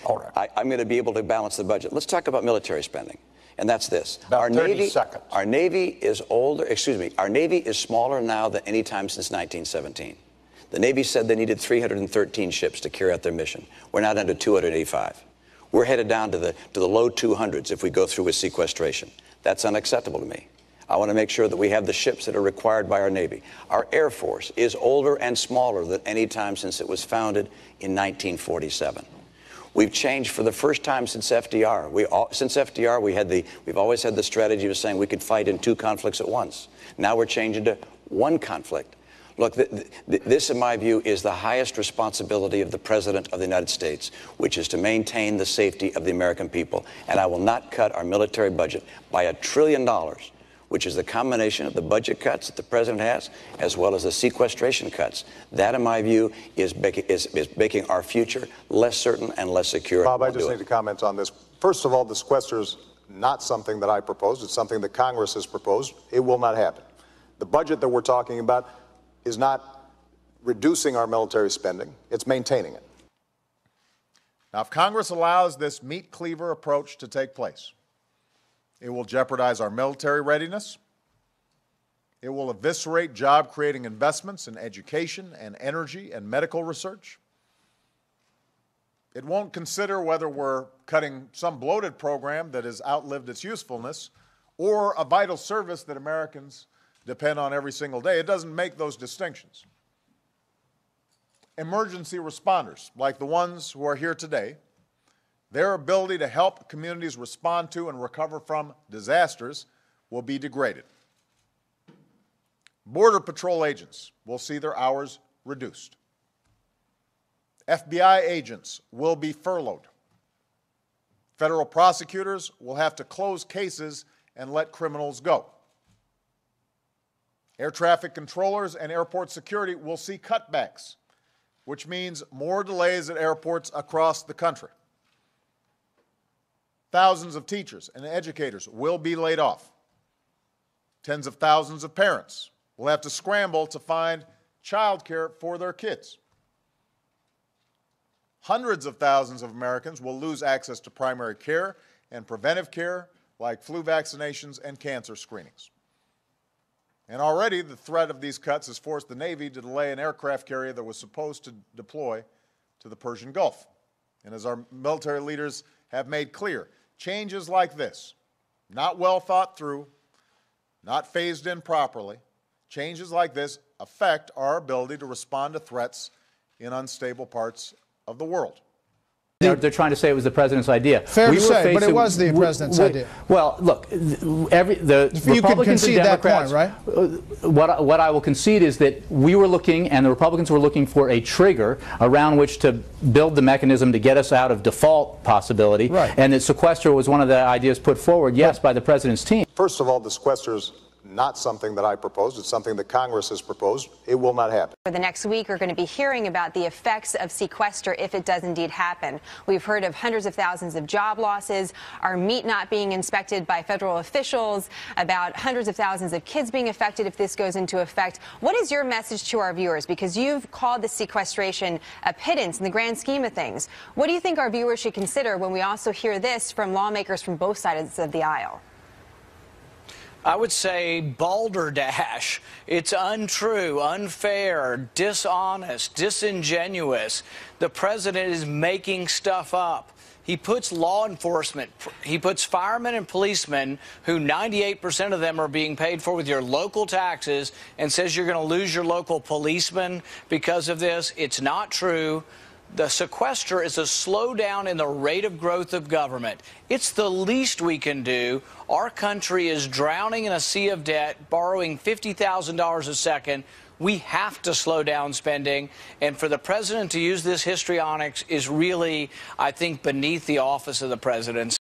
All right. I'm going to be able to balance the budget. Let's talk about military spending. And that's this. About 30 seconds. Our Navy is older, our Navy is smaller now than any time since 1917. The Navy said they needed 313 ships to carry out their mission. We're now down to 285. We're headed down to the low 200s if we go through with sequestration. That's unacceptable to me. I want to make sure that we have the ships that are required by our Navy. Our Air Force is older and smaller than any time since it was founded in 1947. We've changed for the first time since FDR. Since FDR, we've always had the strategy of saying we could fight in 2 conflicts at once. Now we're changing to 1 conflict. Look, this, in my view, is the highest responsibility of the President of the United States, which is to maintain the safety of the American people. And I will not cut our military budget by $1 trillion, which is the combination of the budget cuts that the President has, as well as the sequestration cuts. That, in my view, is making our future less certain and less secure. Bob, I just need to comment on this. First of all, the sequester is not something that I proposed. It's something that Congress has proposed. It will not happen. The budget that we're talking about is not reducing our military spending. It's maintaining it. Now, if Congress allows this meat cleaver approach to take place, it will jeopardize our military readiness. It will eviscerate job-creating investments in education and energy and medical research. It won't consider whether we're cutting some bloated program that has outlived its usefulness or a vital service that Americans depend on every single day. It doesn't make those distinctions. Emergency responders, like the ones who are here today, their ability to help communities respond to and recover from disasters will be degraded. Border Patrol agents will see their hours reduced. FBI agents will be furloughed. Federal prosecutors will have to close cases and let criminals go. Air traffic controllers and airport security will see cutbacks, which means more delays at airports across the country. Thousands of teachers and educators will be laid off. Tens of thousands of parents will have to scramble to find childcare for their kids. Hundreds of thousands of Americans will lose access to primary care and preventive care like flu vaccinations and cancer screenings. And already the threat of these cuts has forced the Navy to delay an aircraft carrier that was supposed to deploy to the Persian Gulf. And as our military leaders have made clear, changes like this, not well thought through, not phased in properly, changes like this affect our ability to respond to threats in unstable parts of the world. They're trying to say it was the president's idea. Fair to say, but it was the president's idea. Well, look, the you Republicans can concede and Democrats, that point, right? What I will concede is that we were looking, and the Republicans were looking for a trigger around which to build the mechanism to get us out of default possibility, right. And that sequester was one of the ideas put forward, yes, by the president's team. First of all, the sequester is not something that I proposed. It's something that Congress has proposed. It will not happen. For the next week, we're going to be hearing about the effects of sequester if it does indeed happen. We've heard of hundreds of thousands of job losses, our meat not being inspected by federal officials, about hundreds of thousands of kids being affected if this goes into effect. What is your message to our viewers? Because you've called the sequestration a pittance in the grand scheme of things. What do you think our viewers should consider when we also hear this from lawmakers from both sides of the aisle? I would say balderdash. It's untrue, unfair, dishonest, disingenuous. The president is making stuff up. He puts law enforcement, he puts firemen and policemen, who 98% of them are being paid for with your local taxes, and says you're going to lose your local policeman because of this. It's not true. The sequester is a slowdown in the rate of growth of government. It's the least we can do. Our country is drowning in a sea of debt, borrowing $50,000 a second. We have to slow down spending. And for the president to use this histrionics is really, I think, beneath the office of the president.